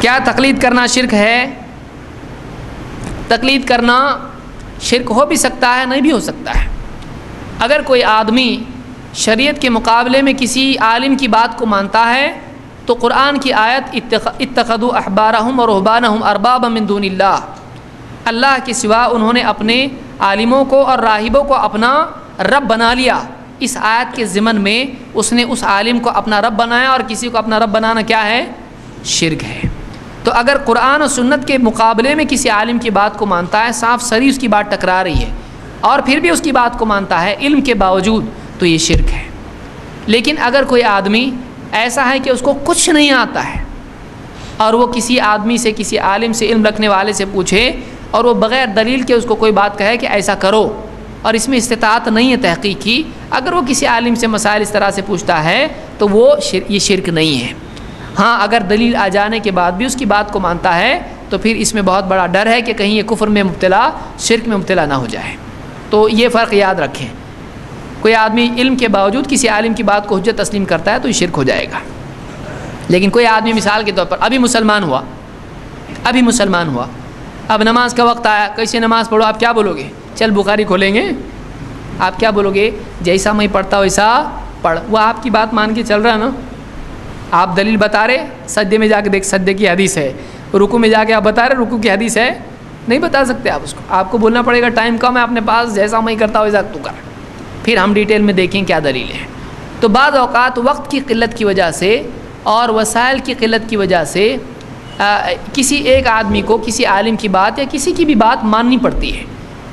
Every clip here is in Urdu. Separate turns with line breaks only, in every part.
کیا تقلید کرنا شرک ہے؟ تقلید کرنا شرک ہو بھی سکتا ہے، نہیں بھی ہو سکتا ہے۔ اگر کوئی آدمی شریعت کے مقابلے میں کسی عالم کی بات کو مانتا ہے تو قرآن کی آیت اتخذوا احبارہم ورہبانہم اربابا من دون اللہ، اللہ کے سوا انہوں نے اپنے عالموں کو اور راہبوں کو اپنا رب بنا لیا۔ اس آیت کے ضمن میں اس نے اس عالم کو اپنا رب بنایا، اور کسی کو اپنا رب بنانا کیا ہے؟ شرک ہے۔ تو اگر قرآن و سنت کے مقابلے میں کسی عالم کی بات کو مانتا ہے، صاف صریح اس کی بات ٹکرا رہی ہے، اور پھر بھی اس کی بات کو مانتا ہے علم کے باوجود، تو یہ شرک ہے۔ لیکن اگر کوئی آدمی ایسا ہے کہ اس کو کچھ نہیں آتا ہے، اور وہ کسی آدمی سے، کسی عالم سے، علم رکھنے والے سے پوچھے، اور وہ بغیر دلیل کے اس کو کوئی بات کہے کہ ایسا کرو، اور اس میں استطاعت نہیں ہے تحقیق کی، اگر وہ کسی عالم سے مسائل اس طرح سے پوچھتا ہے تو وہ یہ شرک نہیں ہے۔ ہاں اگر دلیل آ جانے کے بعد بھی اس کی بات کو مانتا ہے تو پھر اس میں بہت بڑا ڈر ہے کہ کہیں یہ کفر میں مبتلا، شرک میں مبتلا نہ ہو جائے۔ تو یہ فرق یاد رکھیں، کوئی آدمی علم کے باوجود کسی عالم کی بات کو حجت تسلیم کرتا ہے تو یہ شرک ہو جائے گا۔ لیکن کوئی آدمی مثال کے طور پر ابھی مسلمان ہوا، اب نماز کا وقت آیا، کیسے نماز پڑھو؟ آپ کیا بولو گے؟ چل بخاری کھولیں گے، آپ کیا بولو گے؟ جیسا میں پڑھتا ہوں ویسا پڑھ۔ وہ آپ کی بات مان کے چل رہا ہے نا، آپ دلیل بتا رہے، سجدے میں جا کے دیکھ سجدے کی حدیث ہے، رکوع میں جا کے آپ بتا رہے رکوع کی حدیث ہے، نہیں بتا سکتے آپ اس کو، آپ کو بولنا پڑے گا ٹائم کم ہے اپنے پاس، جیسا میں کرتا ہوں ویسا تو کر، پھر ہم ڈیٹیل میں دیکھیں کیا دلیل ہے۔ تو بعض اوقات وقت کی قلت کی وجہ سے اور وسائل کی قلت کی وجہ سے کسی ایک آدمی کو کسی عالم کی بات یا کسی کی بھی بات ماننی پڑتی ہے۔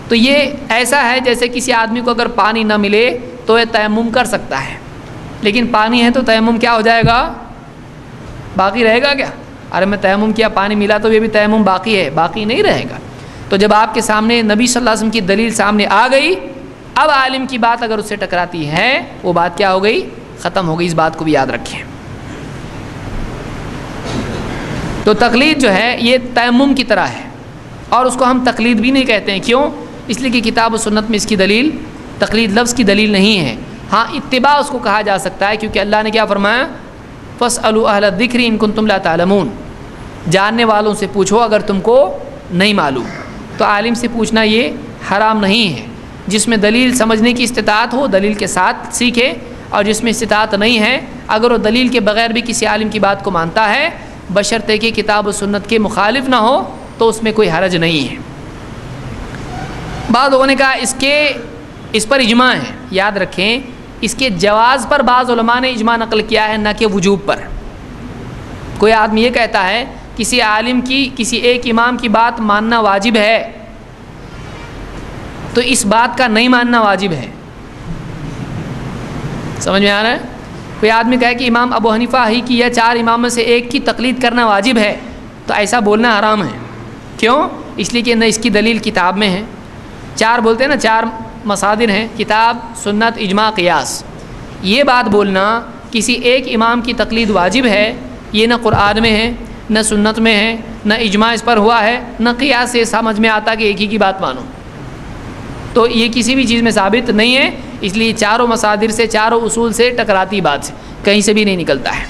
تو یہ ایسا ہے جیسے کسی آدمی کو اگر پانی نہ ملے تو یہ تیمم کر سکتا ہے، لیکن پانی ہے تو تیمم کیا ہو جائے گا؟ باقی رہے گا کیا؟ ارے میں تیمم کیا، پانی ملا تو یہ بھی تیمم باقی ہے، باقی نہیں رہے گا۔ تو جب آپ کے سامنے نبی صلی اللہ علیہ وسلم کی دلیل سامنے آ گئی، اب عالم کی بات اگر اس سے ٹکراتی ہے وہ بات کیا ہو گئی؟ ختم ہو گئی۔ اس بات کو بھی یاد رکھیں۔ تو تقلید جو ہے یہ تیمم کی طرح ہے، اور اس کو ہم تقلید بھی نہیں کہتے ہیں۔ کیوں؟ اس لیے کہ کتاب و سنت میں اس کی دلیل، تقلید لفظ کی دلیل نہیں ہے۔ ہاں اتباع اس کو کہا جا سکتا ہے، کیونکہ اللہ نے کیا فرمایا؟ فَاسْأَلُوا أَهْلَ الذِّكْرِ إِن كُنتُمْ لَا تَعْلَمُونَ، جاننے والوں سے پوچھو اگر تم کو نہیں معلوم۔ تو عالم سے پوچھنا یہ حرام نہیں ہے۔ جس میں دلیل سمجھنے کی استطاعت ہو دلیل کے ساتھ سیکھے، اور جس میں استطاعت نہیں ہے اگر وہ دلیل کے بغیر بھی کسی عالم کی بات کو مانتا ہے، بشرطے کہ کتاب و سنت کے مخالف نہ ہو، تو اس میں کوئی حرج نہیں ہے۔ بعض لوگوں نے کہا اس پر اجماع ہے، یاد رکھیں اس کے جواز پر بعض علماء نے اجماع نقل کیا ہے، نہ کہ وجوب پر۔ کوئی آدمی یہ کہتا ہے کسی عالم کی، کسی ایک امام کی بات ماننا واجب ہے، تو اس بات کا نہیں ماننا واجب ہے۔ سمجھ میں آ رہا ہے؟ کوئی آدمی کہے کہ امام ابو حنیفہ ہی کی یا 4 امام میں سے ایک کی تقلید کرنا واجب ہے، تو ایسا بولنا حرام ہے۔ کیوں؟ اس لیے کہ نہ اس کی دلیل کتاب میں ہے، 4 بولتے ہیں نا، 4 مصادر ہیں، کتاب، سنت، اجماع، قیاس۔ یہ بات بولنا کسی ایک امام کی تقلید واجب ہے، یہ نہ قرآن میں ہے، نہ سنت میں ہے، نہ اجماع اس پر ہوا ہے، نہ قیاس سے سمجھ میں آتا کہ ایک ہی کی بات مانو۔ تو یہ کسی بھی چیز میں ثابت نہیں ہے، اس لیے 4 مصادر سے، 4 اصول سے ٹکراتی بات سے کہیں سے بھی نہیں نکلتا ہے۔